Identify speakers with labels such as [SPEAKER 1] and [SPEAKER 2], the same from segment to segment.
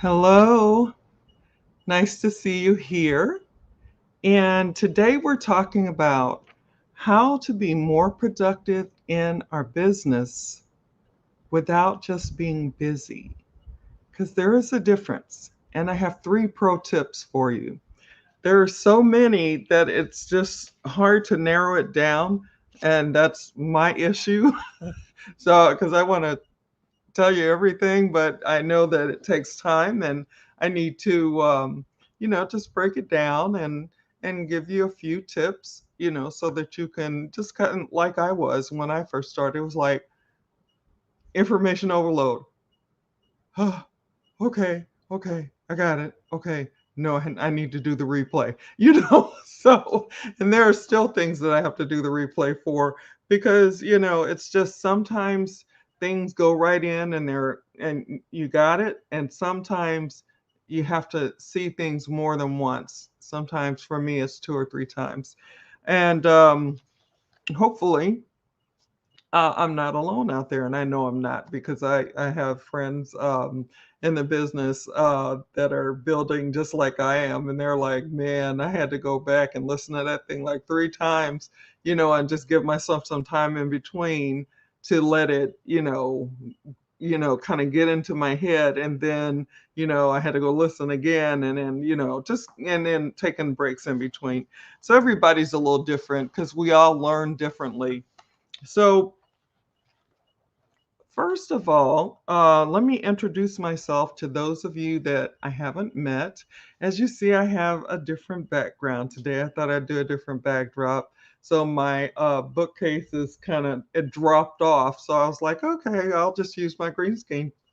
[SPEAKER 1] Hello, nice to see you here. And today we're talking about how to be more productive in our business without just being busy. Because there is a difference. And I have 3 pro tips for you. There are so many that it's just hard to narrow it down. And that's my issue. So, because I want to tell you everything, but I know that it takes time and I need to, just break it down and give you a few tips, so that you can just kind of like I was when I first started. It was like information overload. Oh, okay, okay, I got it. Okay, no, I need to do the replay. So and there are still things that I have to do the replay for because it's just sometimes things go right in and you got it, and sometimes you have to see things more than once. Sometimes for me it's 2 or 3 times, and hopefully I'm not alone out there, and I know I'm not because I have friends in the business that are building just like I am, and they're like, "Man, I had to go back and listen to that thing like 3 times, and just give myself some time in between to let it, kind of get into my head, and then, I had to go listen again, and then, just and then taking breaks in between." So everybody's a little different because we all learn differently. So first of all, let me introduce myself to those of you that I haven't met. As you see, I have a different background today. I thought I'd do a different backdrop. So my bookcase is it dropped off. So I was like, okay, I'll just use my green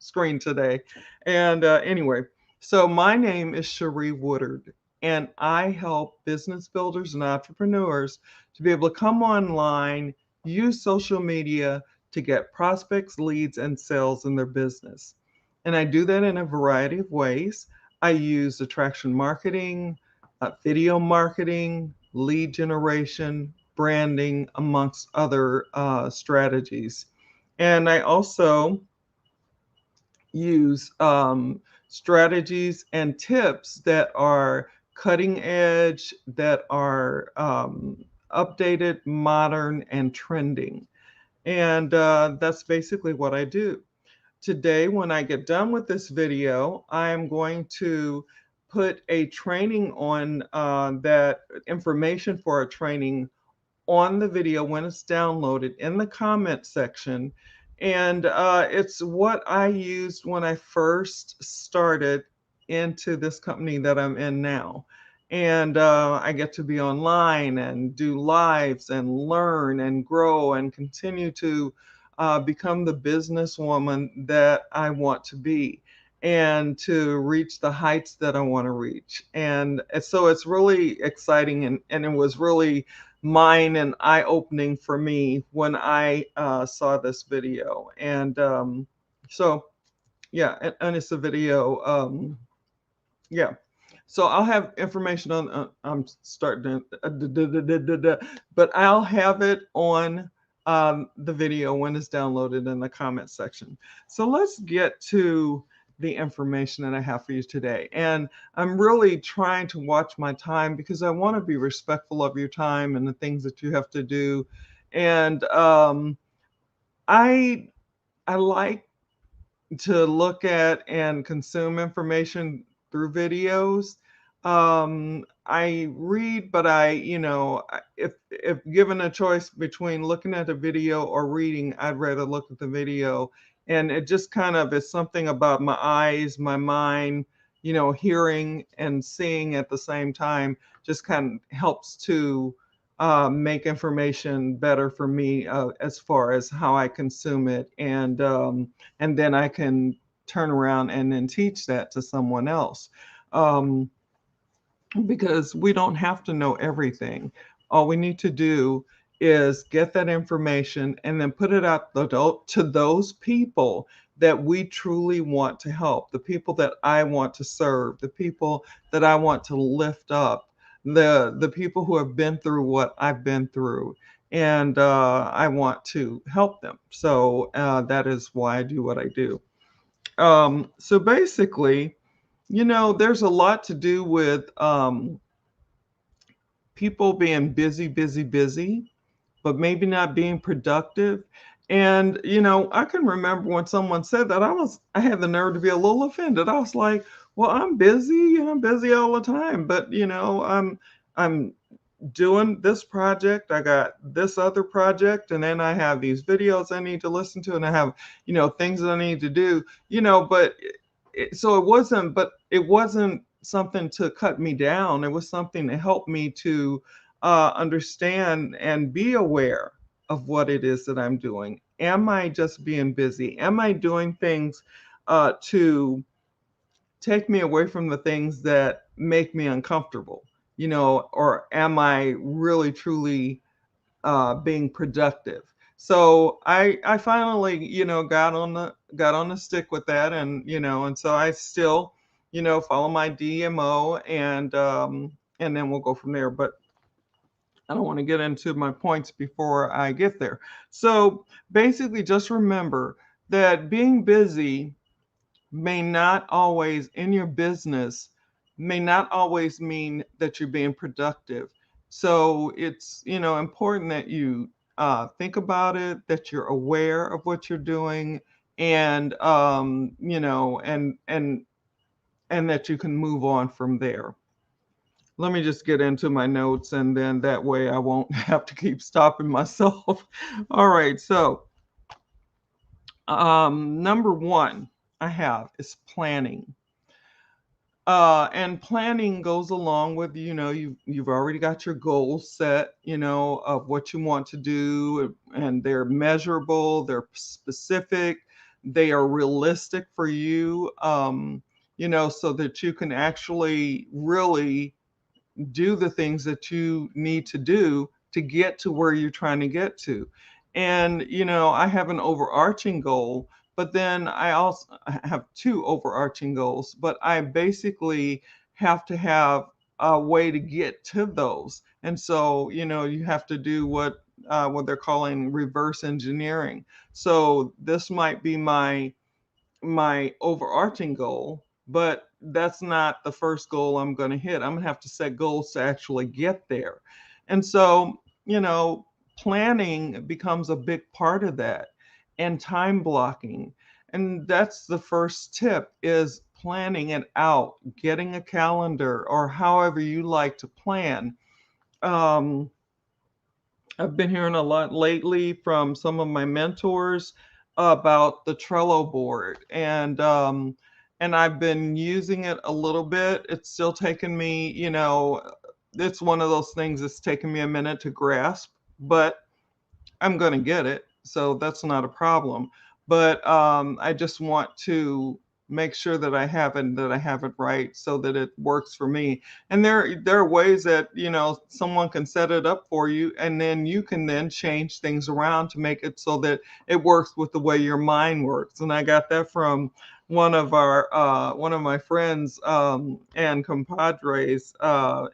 [SPEAKER 1] screen today. And anyway, so my name is Cherie Woodard, and I help business builders and entrepreneurs to be able to come online, use social media, to get prospects, leads, and sales in their business. And I do that in a variety of ways. I use attraction marketing, video marketing, lead generation, branding, amongst other strategies. And I also use strategies and tips that are cutting edge, that are updated, modern, and trending. And that's basically what I do. Today, when I get done with this video, I am going to put a training on that information for a training on the video when it's downloaded in the comment section. And it's what I used when I first started into this company that I'm in now. And I get to be online and do lives and learn and grow and continue to become the businesswoman that I want to be and to reach the heights that I want to reach. And so it's really exciting, and it was really mind and eye opening for me when I saw this video. And so, yeah, and it's a video. Yeah. So I'll have information on, I'm starting but I'll have it on the video when it's downloaded in the comment section. So let's get to the information that I have for you today. And I'm really trying to watch my time because I want to be respectful of your time and the things that you have to do. And I I like to look at and consume information through videos. I read, but if given a choice between looking at a video or reading, I'd rather look at the video. And it just kind of is something about my eyes, my mind, hearing and seeing at the same time just kind of helps to make information better for me as far as how I consume it, and then I can turn around and then teach that to someone else. Um, because we don't have to know everything. All we need to do is get that information and then put it out to those people that we truly want to help, the people that I want to serve, the people that I want to lift up, the people who have been through what I've been through, and I want to help them. So that is why I do what I do. So basically, There's a lot to do with people being busy, busy, busy, but maybe not being productive. And I can remember when someone said that, I had the nerve to be a little offended. I was like, well, I'm busy, I'm busy all the time, but I'm doing this project, I got this other project, and then I have these videos I need to listen to, and I have, things that I need to do, but so it wasn't something to cut me down. It was something to help me to understand and be aware of what it is that I'm doing. Am I just being busy? Am I doing things to take me away from the things that make me uncomfortable? Or am I really truly being productive? So I finally, got on the stick with that, and so I still, follow my DMO, and then we'll go from there. But I don't want to get into my points before I get there. So basically, just remember that being busy may not always in your business may not always mean that you're being productive. So it's important that you think about it, that you're aware of what you're doing, and and that you can move on from there. Let me just get into my notes, and then that way I won't have to keep stopping myself. All right, so number one I have is planning. And planning goes along with, you've already got your goals set, of what you want to do, and they're measurable, they're specific, they are realistic for you, so that you can actually really do the things that you need to do to get to where you're trying to get to. And, I have an overarching goal, but then I also have two overarching goals, but I basically have to have a way to get to those. And so, you have to do what they're calling reverse engineering. So this might be my overarching goal, but that's not the first goal I'm going to hit. I'm going to have to set goals to actually get there. And so, planning becomes a big part of that, and time blocking. And that's the first tip, is planning it out, getting a calendar or however you like to plan. Um, I've been hearing a lot lately from some of my mentors about the Trello board, and I've been using it a little bit. It's still taking me, it's one of those things that's taken me a minute to grasp, but I'm going to get it. So that's not a problem. But I just want to make sure that I have it right so that it works for me. And there are ways that, someone can set it up for you, and then you can then change things around to make it so that it works with the way your mind works. And I got that from one of my friends and compadres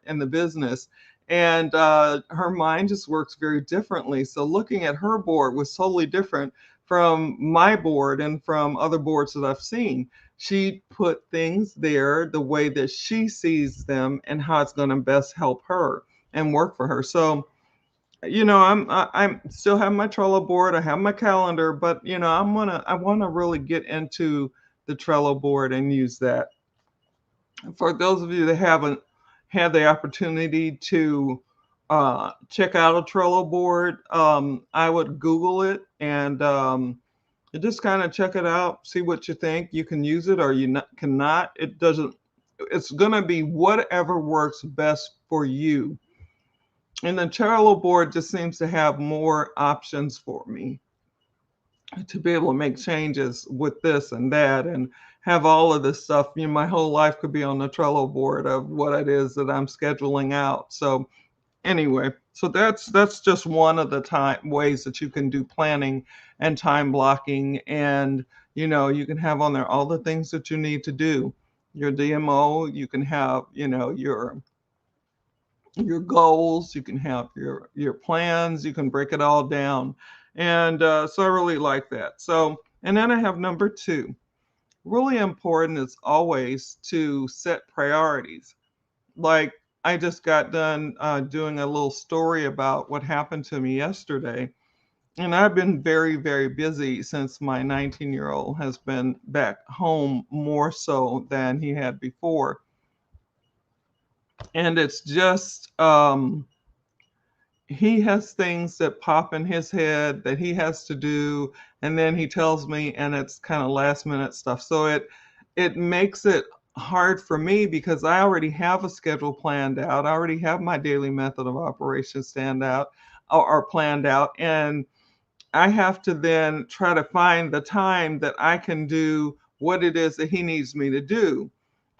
[SPEAKER 1] in the business, and her mind just works very differently. So looking at her board was totally different from my board and from other boards that I've seen. She put things there the way that she sees them and how it's going to best help her and work for her. So, I'm still have my Trello board. I have my calendar, but I want to really get into the Trello board and use that. For those of you that haven't had the opportunity to check out a Trello board, I would Google it, and you just kind of check it out, see what you think. You can use it or cannot. It doesn't. It's going to be whatever works best for you. And the Trello board just seems to have more options for me to be able to make changes with this and that, and have all of this stuff. My whole life could be on the Trello board of what it is that I'm scheduling out. So anyway, so that's just one of the ways that you can do planning and time blocking. And you can have on there all the things that you need to do. Your DMO, you can have your goals, you can have your plans, you can break it all down. And so I really like that. So, and then I have number two, really important is always to set priorities. Like, I just got done doing a little story about what happened to me yesterday. And I've been very, very busy since my 19-year-old has been back home more so than he had before. And it's just, he has things that pop in his head that he has to do, and then he tells me, and it's kind of last minute stuff. So it makes it hard for me because I already have a schedule planned out. I already have my daily method of operation stand out or planned out, and I have to then try to find the time that I can do what it is that he needs me to do.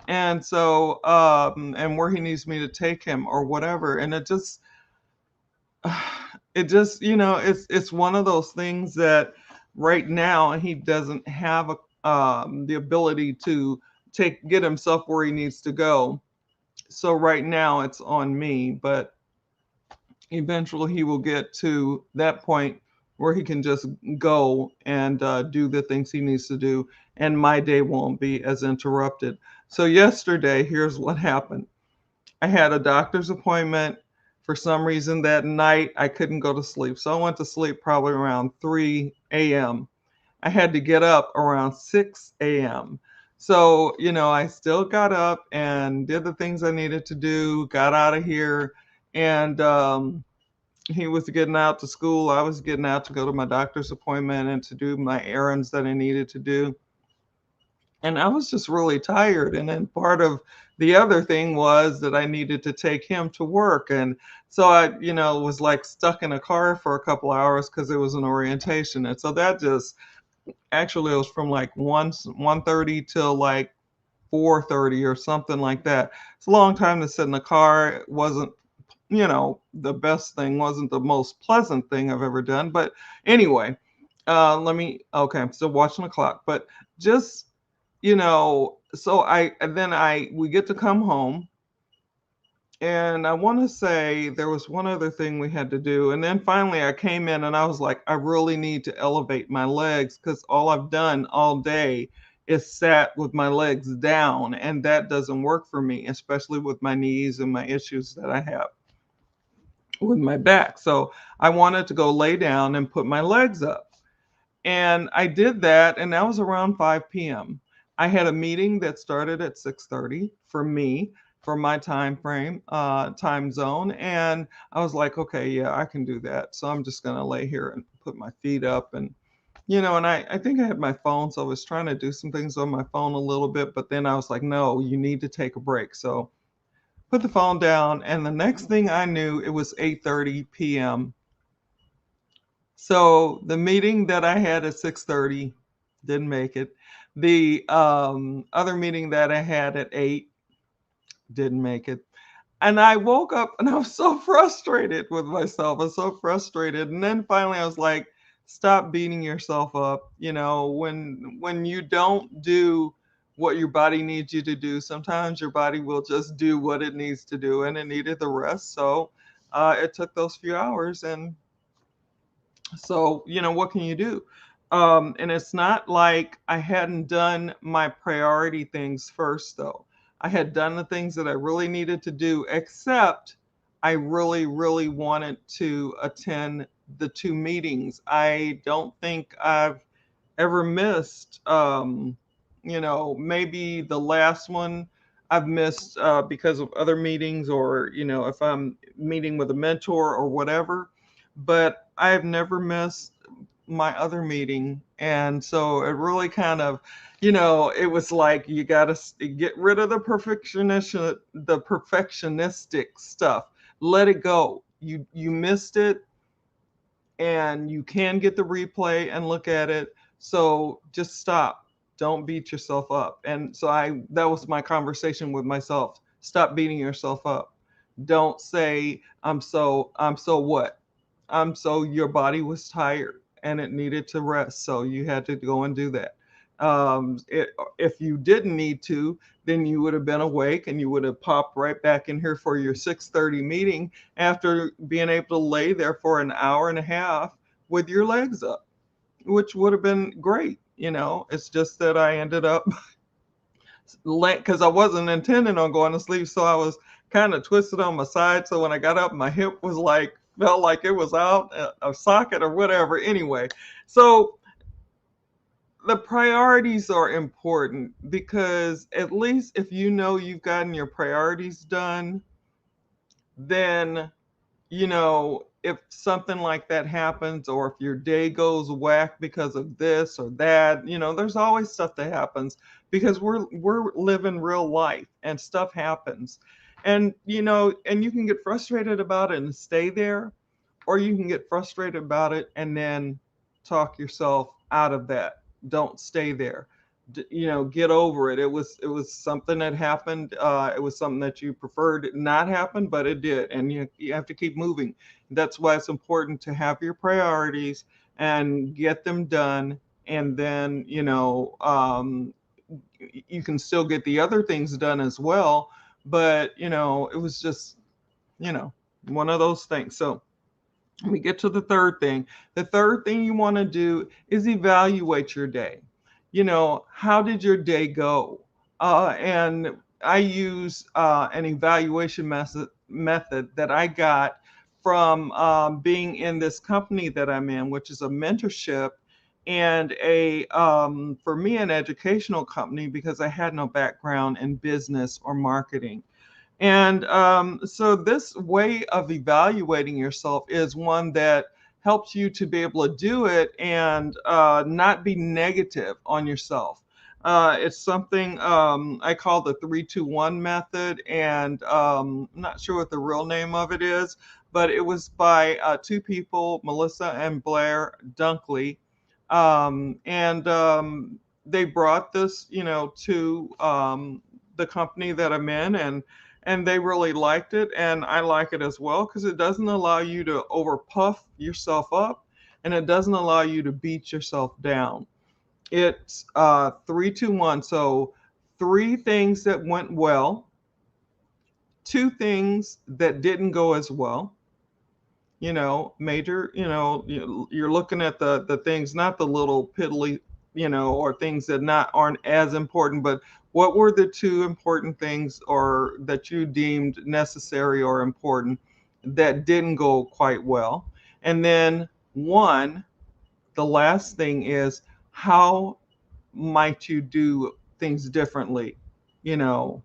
[SPEAKER 1] And so, and where he needs me to take him or whatever. And it just, it's one of those things that right now he doesn't have the ability to get himself where he needs to go. So right now it's on me, but eventually he will get to that point where he can just go and do the things he needs to do, and my day won't be as interrupted. So yesterday, here's what happened. I had a doctor's appointment. For some reason that night, I couldn't go to sleep. So I went to sleep probably around 3 a.m. I had to get up around 6 a.m. So, I still got up and did the things I needed to do, got out of here, and he was getting out to school. I was getting out to go to my doctor's appointment and to do my errands that I needed to do. And I was just really tired. And then part of the other thing was that I needed to take him to work. And so I, was like stuck in a car for a couple hours because it was an orientation. And so that just actually it was from like 1:30 till like 4:30 or something like that. It's a long time to sit in the car. It wasn't, the best thing, wasn't the most pleasant thing I've ever done. But anyway, okay, I'm still watching the clock, but just, so we get to come home. And I want to say there was one other thing we had to do. And then finally I came in and I was like, I really need to elevate my legs because all I've done all day is sat with my legs down. And that doesn't work for me, especially with my knees and my issues that I have with my back. So I wanted to go lay down and put my legs up. And I did that, and that was around 5 p.m. I had a meeting that started at 6:30 for me, for my time zone. And I was like, okay, yeah, I can do that. So I'm just going to lay here and put my feet up. And, and I think I had my phone. So I was trying to do some things on my phone a little bit. But then I was like, no, you need to take a break. So put the phone down. And the next thing I knew, it was 8:30 p.m. So the meeting that I had at 6:30 didn't make it. The other meeting that I had at 8 didn't make it. And I woke up and I was so frustrated with myself. I was so frustrated. And then finally I was like, stop beating yourself up. When you don't do what your body needs you to do, sometimes your body will just do what it needs to do, and it needed the rest. So it took those few hours, and so, what can you do? And it's not like I hadn't done my priority things first, though. I had done the things that I really needed to do, except I really, really wanted to attend the two meetings. I don't think I've ever missed, maybe the last one I've missed because of other meetings, or, if I'm meeting with a mentor or whatever. But I've never missed my other meeting. And so it really kind of, it was like you got to get rid of the perfectionistic stuff. Let it go. You missed it, and you can get the replay and look at it. So just stop. Don't beat yourself up. And so that was my conversation with myself. Stop beating yourself up. Don't say I'm so what? So your body was tired and it needed to rest. So you had to go and do that. If you didn't need to, then you would have been awake and you would have popped right back in here for your 6:30 meeting after being able to lay there for an hour and a half with your legs up, which would have been great. It's just that I ended up because I wasn't intending on going to sleep, so I was kind of twisted on my side. So when I got up, my hip was like felt like it was out of socket or whatever. Anyway, so the priorities are important because at least if you know you've gotten your priorities done, then if something like that happens or if your day goes whack because of this or that, there's always stuff that happens because we're living real life and stuff happens. And and you can get frustrated about it and stay there, or you can get frustrated about it and then talk yourself out of that. Don't stay there. Get over it. It was something that happened. It was something that you preferred it not happen, but it did, and you have to keep moving. That's why it's important to have your priorities and get them done, and then you can still get the other things done as well. But it was just you know one of those things. So we get to the third thing. The third thing you want to do is evaluate your day. How did your day go? And I use an evaluation method that I got from being in this company that I'm in, which is a mentorship and for me, an educational company because I had no background in business or marketing. And so this way of evaluating yourself is one that helps you to be able to do it and not be negative on yourself. It's something I call the 3-2-1 method, and I'm not sure what the real name of it is, but it was by two people, Melissa and Blair Dunkley, and they brought this, to the company that I'm in, and they really liked it, and I like it as well because it doesn't allow you to over puff yourself up, and it doesn't allow you to beat yourself down. It's 3-2-1. So three things that went well, two things that didn't go as well. Major. You're looking at the things, not the little piddly, or things that not aren't as important, but what were the two important things or that you deemed necessary or important that didn't go quite well? And then one, the last thing is how might you do things differently, you know,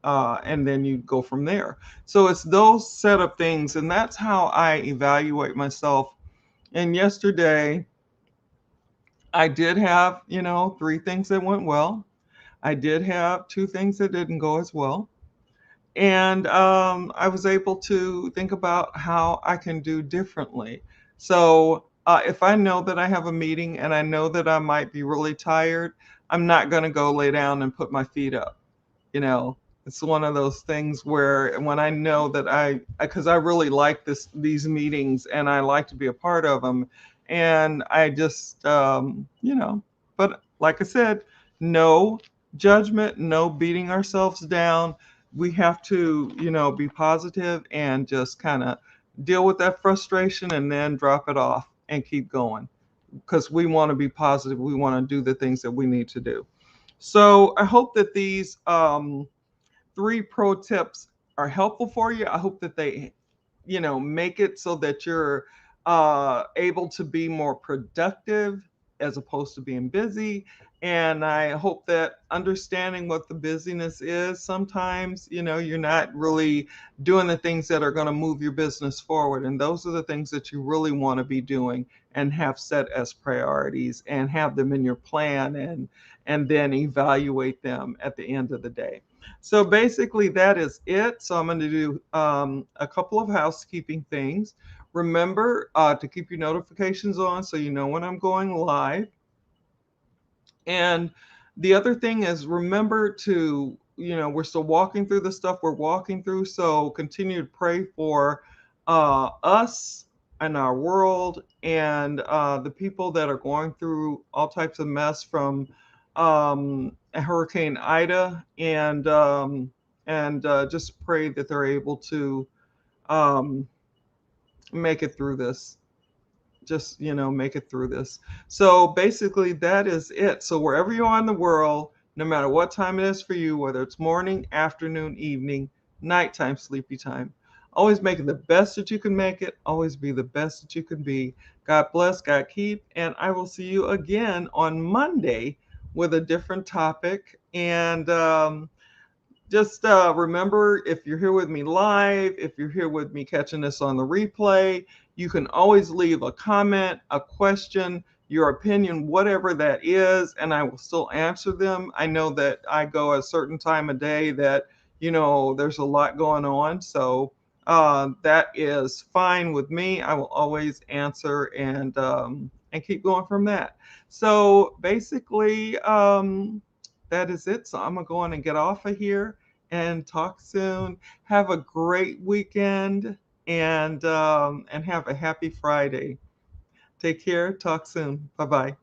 [SPEAKER 1] and then you go from there. So it's those set of things, and that's how I evaluate myself. And yesterday, I did have, three things that went well. I did have two things that didn't go as well. And I was able to think about how I can do differently. So if I know that I have a meeting and I know that I might be really tired, I'm not going to go lay down and put my feet up. you know it's one of those things where when I know that because I really like these meetings and I like to be a part of them, and I just but like I said, no judgment, no beating ourselves down. We have to be positive and just kind of deal with that frustration and then drop it off and keep going, because we want to be positive. We want to do the things that we need to do. So I hope that these three pro tips are helpful for you. I hope that they, make it so that you're able to be more productive as opposed to being busy. And I hope that understanding what the busyness is, sometimes, you're not really doing the things that are going to move your business forward. And those are the things that you really want to be doing and have set as priorities and have them in your plan, and then evaluate them at the end of the day. So basically, that is it. So I'm going to do a couple of housekeeping things. Remember to keep your notifications on so you know when I'm going live. And the other thing is, remember to, we're still walking through the stuff we're walking through. So continue to pray for us and our world and the people that are going through all types of mess from Hurricane Ida, and just pray that they're able to um, make it through this. just, make it through this. So basically, that is it. So wherever you are in the world, no matter what time it is for you, whether it's morning, afternoon, evening, nighttime, sleepy time, always make it the best that you can make it. Always be the best that you can be. God bless, God keep, and I will see you again on Monday with a different topic. And just remember, if you're here with me live, if you're here with me catching this on the replay, you can always leave a comment, a question, your opinion, whatever that is, and I will still answer them. I know that I go a certain time of day that, there's a lot going on. So that is fine with me. I will always answer and keep going from that. So basically, that is it. So I'm going to go on and get off of here and talk soon. Have a great weekend and have a happy Friday. Take care. Talk soon. Bye bye.